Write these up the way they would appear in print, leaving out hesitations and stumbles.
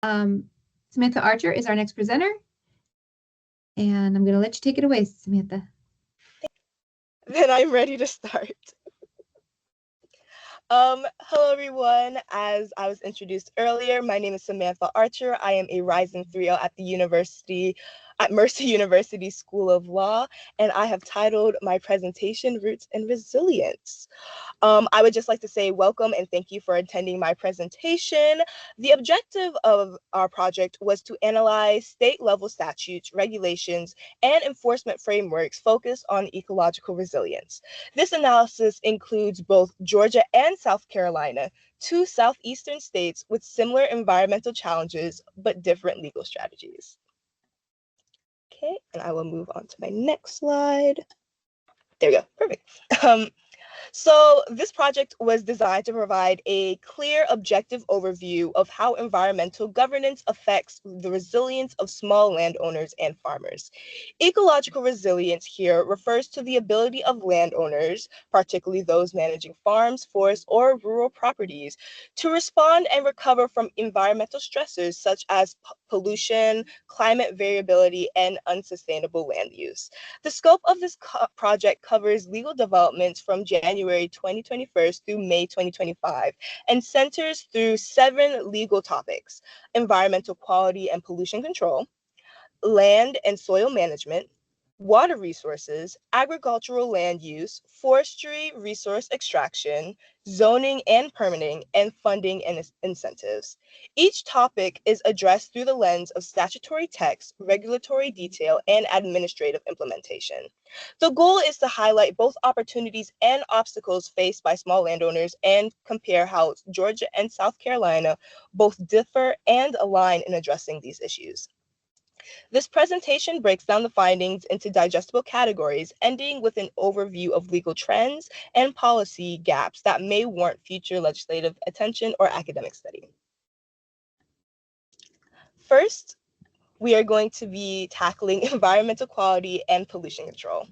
Samantha Archer is our next presenter, and I'm going to let you take it away, Samantha. Then I'm ready to start. Hello everyone. As I was introduced earlier, my name is Samantha Archer. I am a rising 3L at Mercer University School of Law, and I have titled my presentation Roots and Resilience. I would just like to say welcome and thank you for attending my presentation. The objective of our project was to analyze state-level statutes, regulations, and enforcement frameworks focused on ecological resilience. This analysis includes both Georgia and South Carolina, two southeastern states with similar environmental challenges but different legal strategies. Okay, and I will move on to my next slide. There we go, perfect. So this project was designed to provide a clear, objective overview of how environmental governance affects the resilience of small landowners and farmers. Ecological resilience here refers to the ability of landowners, particularly those managing farms, forests, or rural properties, to respond and recover from environmental stressors such as pollution, climate variability, and unsustainable land use. The scope of this project covers legal developments from January 2021 through May 2025 and centers through 7 legal topics: environmental quality and pollution control, land and soil management, water resources, agricultural land use, forestry resource extraction, zoning and permitting, and funding and incentives. Each topic is addressed through the lens of statutory text, regulatory detail, and administrative implementation. The goal is to highlight both opportunities and obstacles faced by small landowners and compare how Georgia and South Carolina both differ and align in addressing these issues. This presentation breaks down the findings into digestible categories, ending with an overview of legal trends and policy gaps that may warrant future legislative attention or academic study. First, we are going to be tackling environmental quality and pollution control.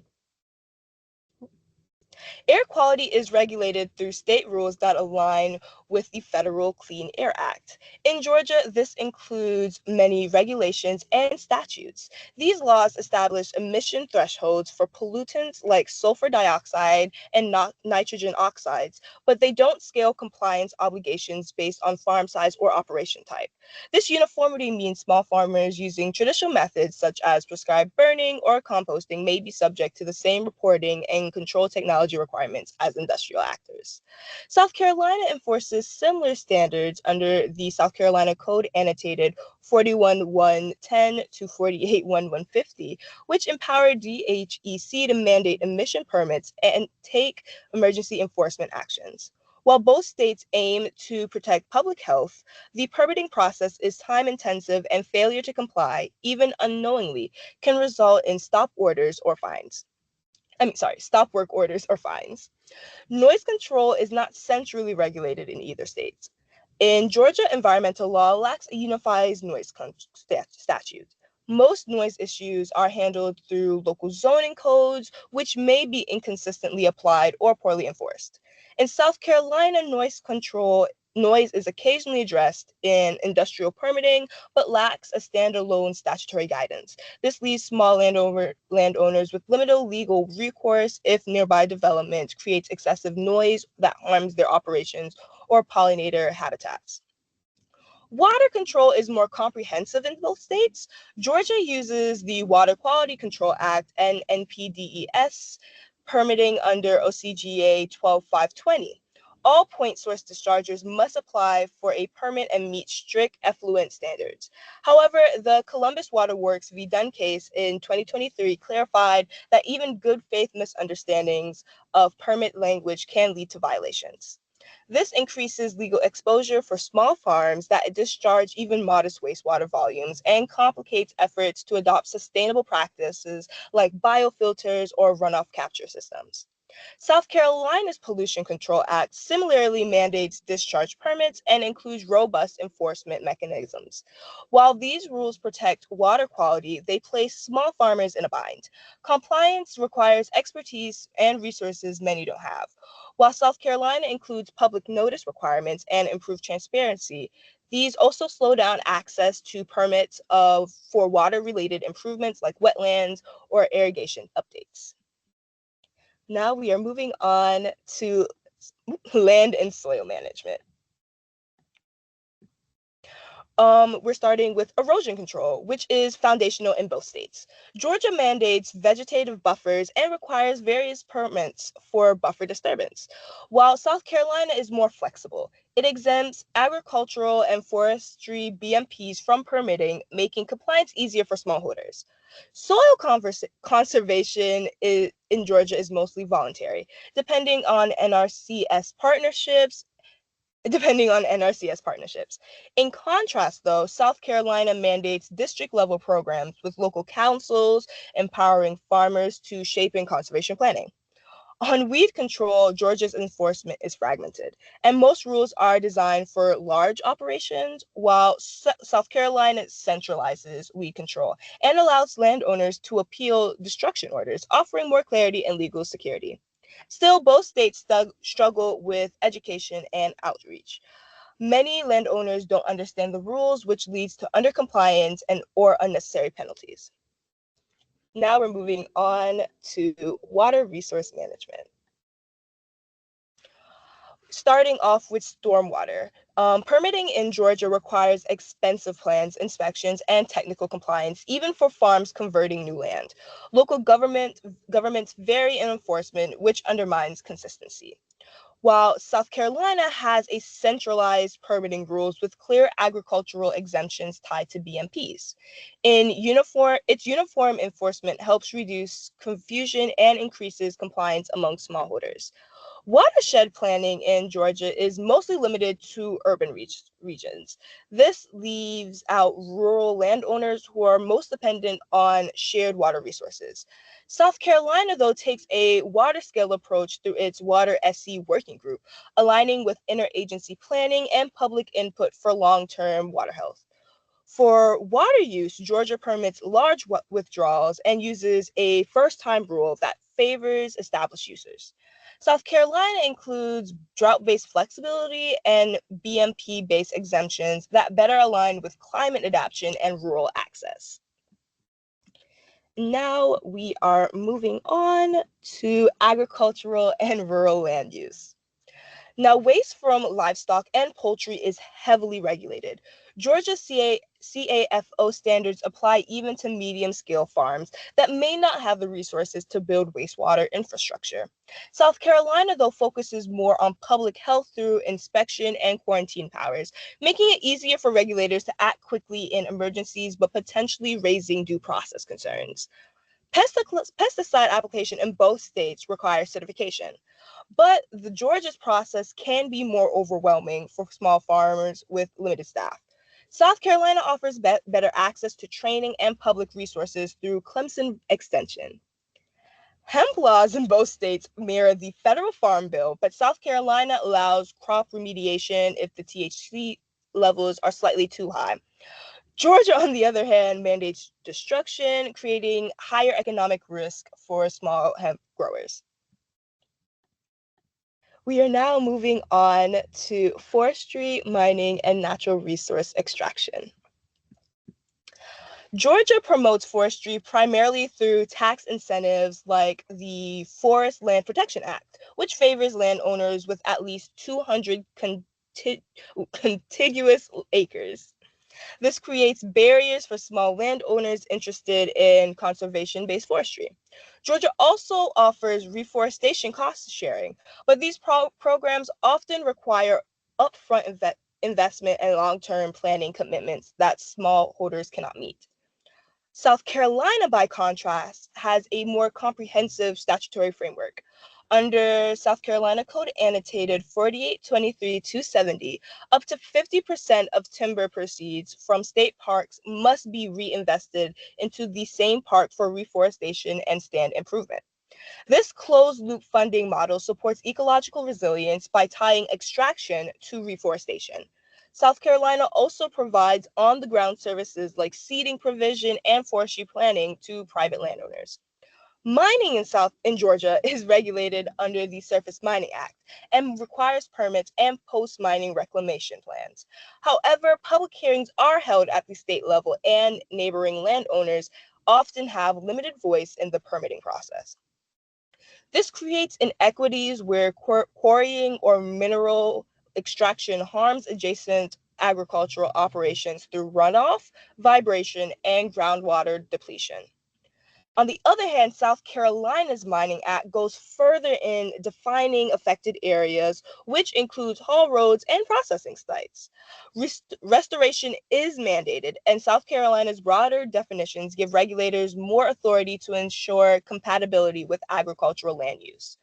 Air quality is regulated through state rules that align with the Federal Clean Air Act. In Georgia, this includes many regulations and statutes. These laws establish emission thresholds for pollutants like sulfur dioxide and nitrogen oxides, but they don't scale compliance obligations based on farm size or operation type. This uniformity means small farmers using traditional methods such as prescribed burning or composting may be subject to the same reporting and control technology requirements as industrial actors. South Carolina enforces similar standards under the South Carolina Code annotated 41.110 to 48.150, which empower DHEC to mandate emission permits and take emergency enforcement actions. While both states aim to protect public health, the permitting process is time intensive and failure to comply, even unknowingly, can result in stop work orders or fines. Noise control is not centrally regulated in either state. In Georgia, environmental law lacks a unified statute. Most noise issues are handled through local zoning codes, which may be inconsistently applied or poorly enforced. In South Carolina, noise is occasionally addressed in industrial permitting, but lacks a standalone statutory guidance. This leaves small landowners with limited legal recourse if nearby development creates excessive noise that harms their operations or pollinator habitats. Water control is more comprehensive in both states. Georgia uses the Water Quality Control Act and NPDES permitting under OCGA 12520. All point source dischargers must apply for a permit and meet strict effluent standards. However, the Columbus Water Works v. Dunn case in 2023 clarified that even good faith misunderstandings of permit language can lead to violations. This increases legal exposure for small farms that discharge even modest wastewater volumes and complicates efforts to adopt sustainable practices like biofilters or runoff capture systems. South Carolina's Pollution Control Act similarly mandates discharge permits and includes robust enforcement mechanisms. While these rules protect water quality, they place small farmers in a bind. Compliance requires expertise and resources many don't have. While South Carolina includes public notice requirements and improved transparency, These also slow down access to permits for water-related improvements like wetlands or irrigation updates. Now we are moving on to land and soil management. We're starting with erosion control, which is foundational in both states. Georgia mandates vegetative buffers and requires various permits for buffer disturbance, while South Carolina is more flexible. It exempts agricultural and forestry BMPs from permitting, making compliance easier for smallholders. Soil conservation in Georgia is mostly voluntary, depending on NRCS partnerships. In contrast, though, South Carolina mandates district-level programs with local councils, empowering farmers to shape in conservation planning. On weed control, Georgia's enforcement is fragmented, and most rules are designed for large operations, while South Carolina centralizes weed control and allows landowners to appeal destruction orders, offering more clarity and legal security. Still, both states struggle with education and outreach. Many landowners don't understand the rules, which leads to undercompliance or unnecessary penalties. Now we're moving on to water resource management. Starting off with stormwater. Permitting in Georgia requires expensive plans, inspections, and technical compliance, even for farms converting new land. Local governments vary in enforcement, which undermines consistency. While South Carolina has a centralized permitting rules with clear agricultural exemptions tied to BMPs. Its uniform enforcement helps reduce confusion and increases compliance among smallholders. Watershed planning in Georgia is mostly limited to urban regions. This leaves out rural landowners who are most dependent on shared water resources. South Carolina, though, takes a water scale approach through its Water SC working group, aligning with interagency planning and public input for long-term water health. For water use, Georgia permits large withdrawals and uses a first-time rule that favors established users. South Carolina includes drought-based flexibility and BMP-based exemptions that better align with climate adaptation and rural access. Now we are moving on to agricultural and rural land use. Now, waste from livestock and poultry is heavily regulated. Georgia CAFO standards apply even to medium-scale farms that may not have the resources to build wastewater infrastructure. South Carolina, though, focuses more on public health through inspection and quarantine powers, making it easier for regulators to act quickly in emergencies, but potentially raising due process concerns. Pesticide application in both states requires certification. But the Georgia's process can be more overwhelming for small farmers with limited staff. South Carolina offers better access to training and public resources through Clemson Extension. Hemp laws in both states mirror the federal farm bill, but South Carolina allows crop remediation if the THC levels are slightly too high. Georgia, on the other hand, mandates destruction, creating higher economic risk for small hemp growers. We are now moving on to forestry, mining, and natural resource extraction. Georgia promotes forestry primarily through tax incentives like the Forest Land Protection Act, which favors landowners with at least 200 contiguous acres. This creates barriers for small landowners interested in conservation-based forestry. Georgia also offers reforestation cost sharing, but these programs often require upfront investment and long-term planning commitments that smallholders cannot meet. South Carolina, by contrast, has a more comprehensive statutory framework. Under South Carolina Code Annotated 4823-270, up to 50% of timber proceeds from state parks must be reinvested into the same park for reforestation and stand improvement. This closed-loop funding model supports ecological resilience by tying extraction to reforestation. South Carolina also provides on-the-ground services like seeding provision and forestry planning to private landowners. Mining in Georgia is regulated under the Surface Mining Act and requires permits and post-mining reclamation plans. However, public hearings are held at the state level, and neighboring landowners often have limited voice in the permitting process. This creates inequities where quarrying or mineral extraction harms adjacent agricultural operations through runoff, vibration, and groundwater depletion. On the other hand, South Carolina's Mining Act goes further in defining affected areas, which includes haul roads and processing sites. Restoration is mandated, and South Carolina's broader definitions give regulators more authority to ensure compatibility with agricultural land use.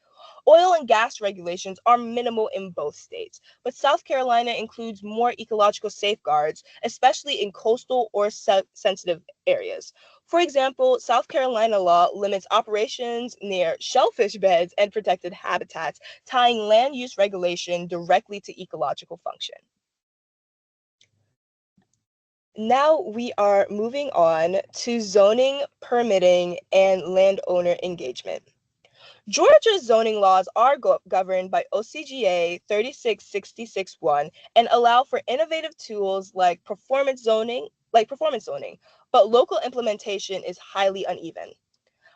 Oil and gas regulations are minimal in both states, but South Carolina includes more ecological safeguards, especially in coastal or sensitive areas. For example, South Carolina law limits operations near shellfish beds and protected habitats, tying land use regulation directly to ecological function. Now we are moving on to zoning, permitting, and landowner engagement. Georgia's zoning laws are governed by OCGA 36661 and allow for innovative tools like performance zoning, but local implementation is highly uneven.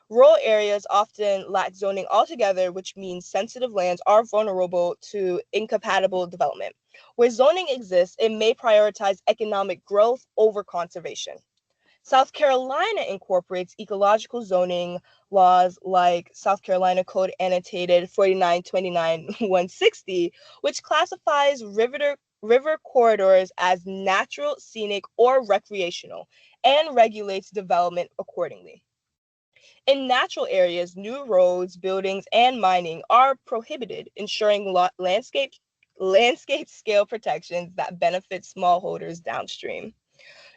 Rural areas often lack zoning altogether, which means sensitive lands are vulnerable to incompatible development. Where zoning exists, it may prioritize economic growth over conservation. South Carolina incorporates ecological zoning laws like South Carolina Code Annotated 4929-160, which classifies river corridors as natural, scenic, or recreational, and regulates development accordingly. In natural areas, new roads, buildings, and mining are prohibited, ensuring landscape scale protections that benefit smallholders downstream.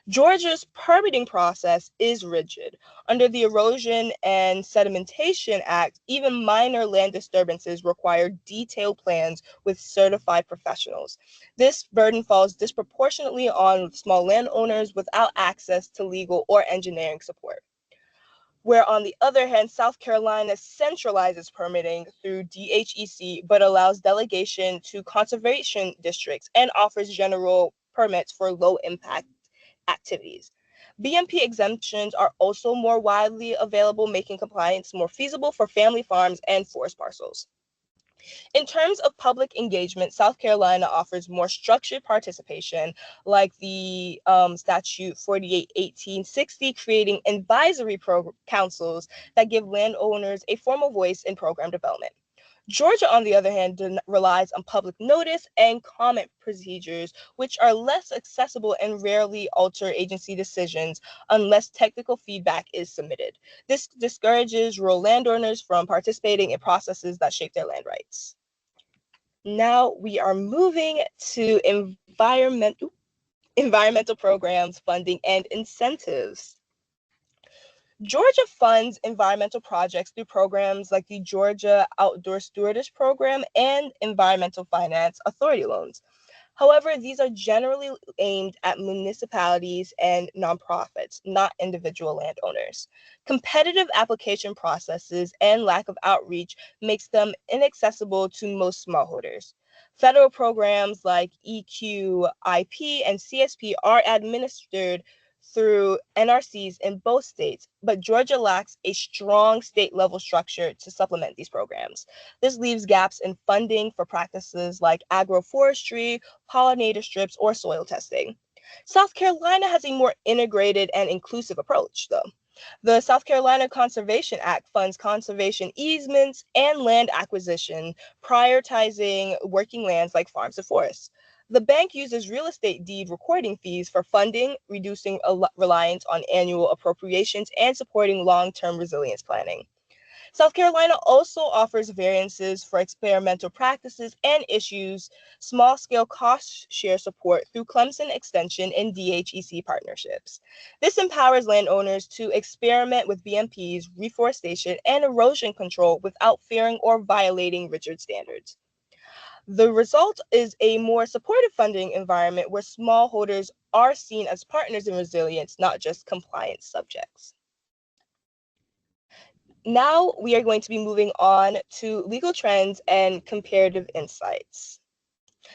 Georgia's permitting process is rigid. Under the Erosion and Sedimentation Act, even minor land disturbances require detailed plans with certified professionals. This burden falls disproportionately on small landowners without access to legal or engineering support. Where, on the other hand, South Carolina centralizes permitting through DHEC but allows delegation to conservation districts and offers general permits for low impact activities. BMP exemptions are also more widely available, making compliance more feasible for family farms and forest parcels. In terms of public engagement, South Carolina offers more structured participation, like the Statute 481860, creating advisory councils that give landowners a formal voice in program development. Georgia, on the other hand, relies on public notice and comment procedures, which are less accessible and rarely alter agency decisions unless technical feedback is submitted. This discourages rural landowners from participating in processes that shape their land rights. Now we are moving to environmental programs, funding, and incentives. Georgia funds environmental projects through programs like the Georgia Outdoor Stewardess Program and Environmental Finance Authority loans. However, these are generally aimed at municipalities and nonprofits, not individual landowners. Competitive application processes and lack of outreach makes them inaccessible to most smallholders. Federal programs like EQIP and CSP are administered through NRCs in both states, but Georgia lacks a strong state-level structure to supplement these programs. This leaves gaps in funding for practices like agroforestry, pollinator strips, or soil testing. South Carolina has a more integrated and inclusive approach, though. The South Carolina Conservation Act funds conservation easements and land acquisition, prioritizing working lands like farms and forests. The bank uses real estate deed recording fees for funding, reducing reliance on annual appropriations and supporting long-term resilience planning. South Carolina also offers variances for experimental practices and issues small-scale cost share support through Clemson Extension and DHEC partnerships. This empowers landowners to experiment with BMPs, reforestation, and erosion control without fearing or violating rigid standards. The result is a more supportive funding environment where smallholders are seen as partners in resilience, not just compliance subjects. Now we are going to be moving on to legal trends and comparative insights.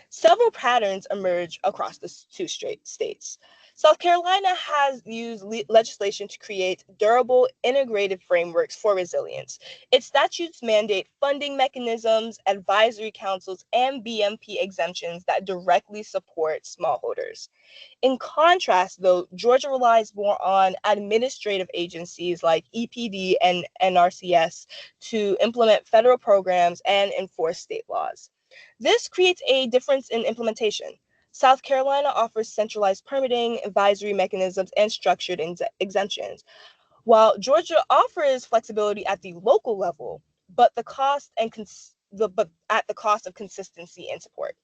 Several patterns emerge across the two states. South Carolina has used legislation to create durable, integrated frameworks for resilience. Its statutes mandate funding mechanisms, advisory councils, and BMP exemptions that directly support smallholders. In contrast, though, Georgia relies more on administrative agencies like EPD and NRCS to implement federal programs and enforce state laws. This creates a difference in implementation. South Carolina offers centralized permitting, advisory mechanisms, and structured exemptions, while Georgia offers flexibility at the local level, but at the cost of consistency and support.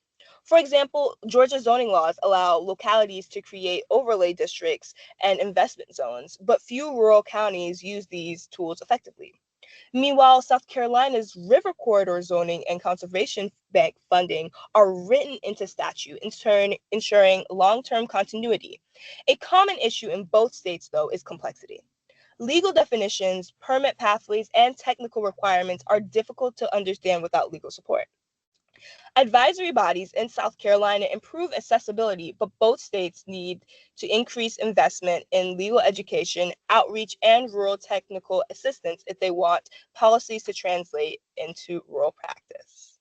For example, Georgia zoning laws allow localities to create overlay districts and investment zones, but few rural counties use these tools effectively. Meanwhile, South Carolina's river corridor zoning and conservation bank funding are written into statute, ensuring long-term continuity. A common issue in both states, though, is complexity. Legal definitions, permit pathways, and technical requirements are difficult to understand without legal support. Advisory bodies in South Carolina improve accessibility, but both states need to increase investment in legal education, outreach, and rural technical assistance if they want policies to translate into rural practice.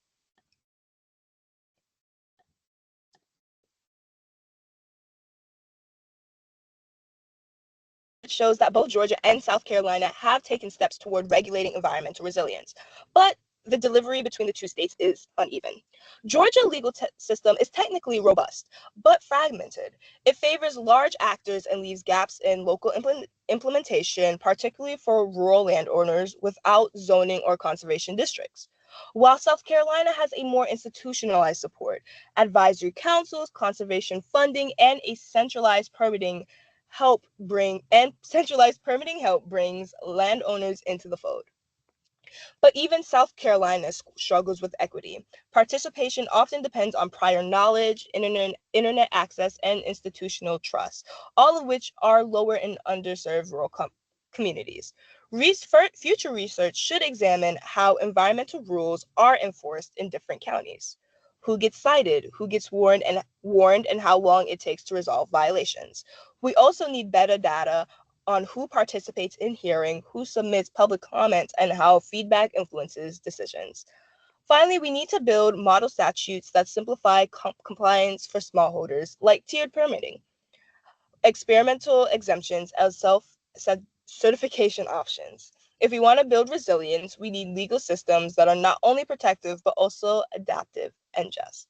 Shows that both Georgia and South Carolina have taken steps toward regulating environmental resilience, but the delivery between the two states is uneven. Georgia's legal system is technically robust, but fragmented. It favors large actors and leaves gaps in local implementation, particularly for rural landowners without zoning or conservation districts. While South Carolina has a more institutionalized support, advisory councils, conservation funding, and a centralized permitting help brings landowners into the fold. But even South Carolina struggles with equity. Participation often depends on prior knowledge, internet access, and institutional trust, all of which are lower in underserved rural communities. Future research should examine how environmental rules are enforced in different counties. Who gets cited, who gets warned, and how long it takes to resolve violations. We also need better data on who participates in hearing, who submits public comments, and how feedback influences decisions. Finally, we need to build model statutes that simplify compliance for smallholders, like tiered permitting, experimental exemptions as self-certification options. If we want to build resilience, we need legal systems that are not only protective, but also adaptive and just.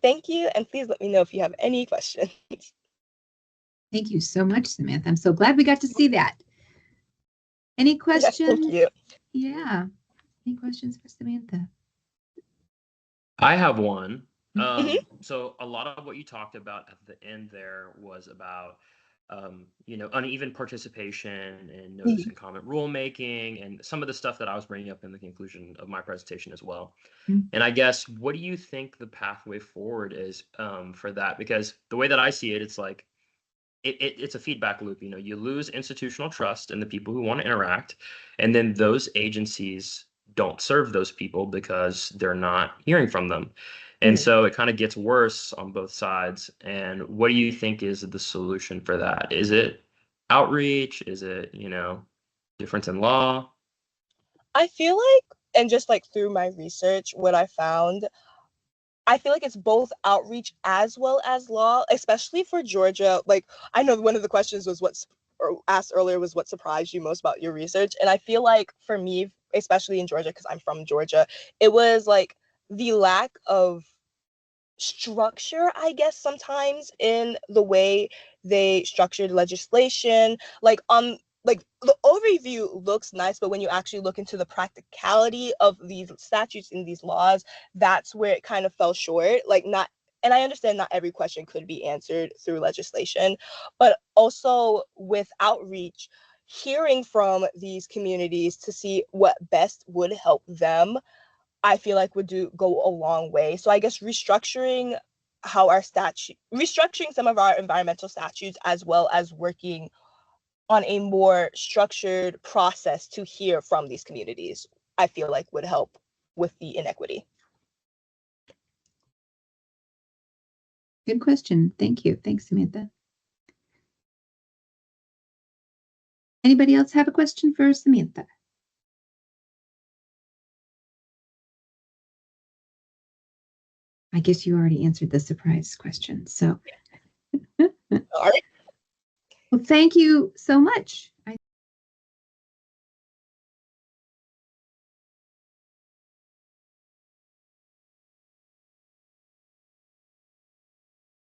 Thank you, and please let me know if you have any questions. Thank you so much, Samantha. I'm so glad we got to see that. Any questions? Yes, thank you. Yeah. Any questions for Samantha? I have one. So a lot of what you talked about at the end there was about, uneven participation and notice and comment rulemaking and some of the stuff that I was bringing up in the conclusion of my presentation as well. And I guess, what do you think the pathway forward is for that? Because the way that I see it, it's like, it's a feedback loop. You lose institutional trust in the people who want to interact, and then those agencies don't serve those people because they're not hearing from them. And so it kind of gets worse on both sides. And what do you think is the solution for that? Is it outreach? Is it, difference in law? I feel like, and just like through my research, what I found, I feel like it's both outreach as well as law, especially for Georgia. Like, I know one of the questions was asked earlier was what surprised you most about your research. And I feel like for me, especially in Georgia, because I'm from Georgia, it was like the lack of structure, I guess, sometimes in the way they structured legislation. Like the overview looks nice, but when you actually look into the practicality of these statutes and these laws, that's where it kind of fell short. And I understand not every question could be answered through legislation, but also with outreach, hearing from these communities to see what best would help them, I feel like would go a long way. So I guess restructuring some of our environmental statutes, as well as working on a more structured process to hear from these communities, I feel like would help with the inequity. Good question. Thank you. Thanks, Samantha. Anybody else have a question for Samantha? I guess you already answered the surprise question. So, All right. well, thank you so much.